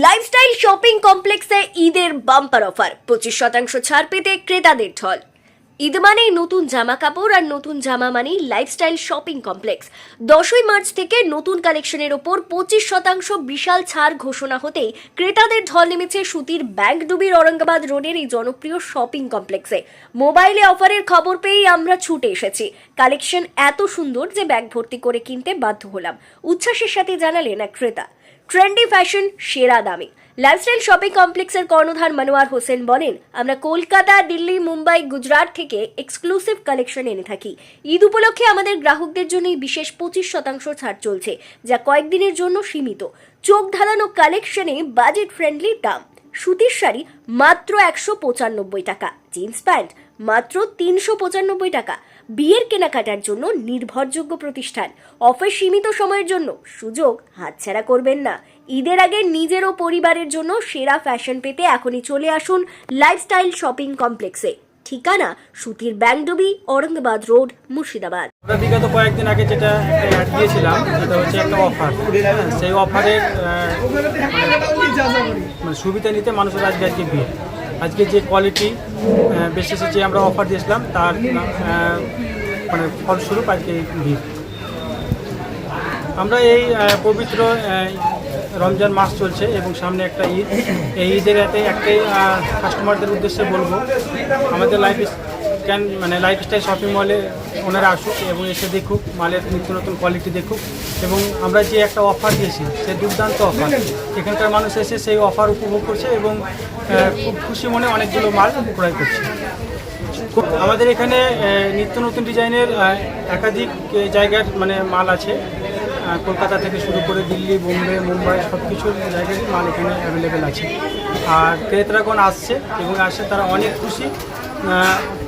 Lifestyle shopping কমপ্লেক্সে ঈদের bumper offer 25% ছাড় পেতে ক্রেতাদের ঢল। ঈদ মানেই নতুন জামা কাপড় আর নতুন জামা মানেই লাইফস্টাইল শপিং কমপ্লেক্স। 10ই মার্চ থেকে নতুন কালেকশনের ওপর 25% বিশাল ছাড় ঘোষণা হতেই ক্রেতাদের ঢল নেমেছে সুতির ব্যাংকডুবির ঔরঙ্গাবাদ রোডের এই জনপ্রিয় শপিং কমপ্লেক্সে। মোবাইলে অফারের খবর পেয়েই আমরা ছুটে এসেছি। কালেকশন এত সুন্দর যে ব্যাগ ভর্তি করে কিনতে বাধ্য হলাম, উচ্ছ্বাসের সাথে জানালেন এক ক্রেতা। ট্রেন্ডি ফ্যাশন সেরা দামে। লাইফস্টাইল শপিং কমপ্লেক্সের কর্ণধার মনোয়ার হোসেন বলেন, আমরা কলকাতা, দিল্লি, মুম্বাই, গুজরাট থেকে এক্সক্লুসিভ কালেকশন এনে থাকি। ঈদ উপলক্ষে আমাদের গ্রাহকদের জন্য বিশেষ 25% ছাড় চলছে, যা কয়েকদিনের জন্য সীমিত। চোখ ধাঁধানো কালেকশনে বাজেট ফ্রেন্ডলি দাম। সুতির শাড়ি মাত্র 195 টাকা, জিন্স প্যান্ট মাত্র 395 টাকা। বিয়ের কেনাকাটার জন্য নির্ভরযোগ্য প্রতিষ্ঠান। অফার সীমিত সময়ের জন্য, সুযোগ হাতছাড়া করবেন না। ঈদের আগে নিজের ও পরিবারের জন্য সেরা ফ্যাশন পেতে এখনই চলে আসুন লাইফস্টাইল শপিং কমপ্লেক্সে। ঠিকানা সুতির ব্যাংকডুবি, ঔরঙ্গাবাদ রোড, মুর্শিদাবাদ। আমরা বিগত কয়েকদিন আগে যেটা অ্যাড দিয়েছিলাম, সেটা হচ্ছে একটা অফার। সেই অফারের মানে সুবিধা নিতে মানুষের আজকে ভিড়। আজকে যে কোয়ালিটি বেশি যে আমরা অফার দিয়েছিলাম তার মানে ফলস্বরূপ আজকে ভিড়। আমরা এই পবিত্র রমজান মাস চলছে এবং সামনে একটা ঈদ। এই ঈদের একটাই কাস্টমারদের উদ্দেশ্যে বলবো, আমাদের লাইফস্টাইল শপিং মলে ওনারা আসুক এবং এসে দেখুক, মালের নিত্য নতুন কোয়ালিটি দেখুক। এবং আমরা যে একটা অফার দিয়েছি, সেই দুর্দান্ত অফার, এখানকার মানুষ এসে সেই অফার উপভোগ করছে এবং খুব খুশি মনে অনেকগুলো মাল ক্রয় করছে। আমাদের এখানে নিত্য নতুন ডিজাইনের একাধিক জায়গার মাল আছে। কলকাতা থেকে শুরু করে দিল্লি, বোম্বে, মুম্বাই সব কিছু জায়গায় মাল এখানে অ্যাভেলেবেল আছে। আর ক্রেতারাগণ আসছে এবং তারা অনেক খুশি।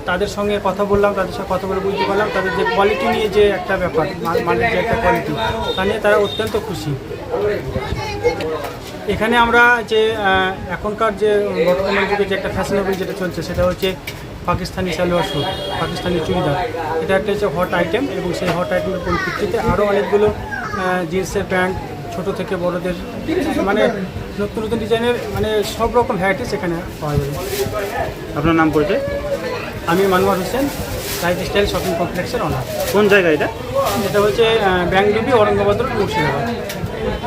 তাদের সঙ্গে কথা বললাম, তাদের সাথে কথা বলে বুঝতে পারলাম তাদের যে কোয়ালিটি নিয়ে যে একটা ব্যাপার, মালের যে একটা কোয়ালিটি, তা নিয়ে তারা অত্যন্ত খুশি। এখানে আমরা যে এখনকার যে বর্তমান যুগে যে একটা ফ্যাশনেবল যেটা চলছে, সেটা হচ্ছে পাকিস্তানি সালোয়ার স্যুট, পাকিস্তানি চুড়িদার। এটা একটা হচ্ছে হট আইটেম এবং সেই হট আইটেমের পরিপ্রেক্ষিতে আরও অনেকগুলো জিন্সের প্যান্ট, ছোটো থেকে বড়োদের নতুন নতুন ডিজাইনের সব রকম ভ্যারাইটিস এখানে পাওয়া যাবে। আপনার নাম পরিচয়? আমি মনোয়ার হোসেন, লাইফস্টাইল শপিং কমপ্লেক্সের অনার। কোন জায়গা এটা? এটা হচ্ছে ব্যাংকডুবি, ঔরঙ্গাবাদ রোড, মুর্শিদাবাদ।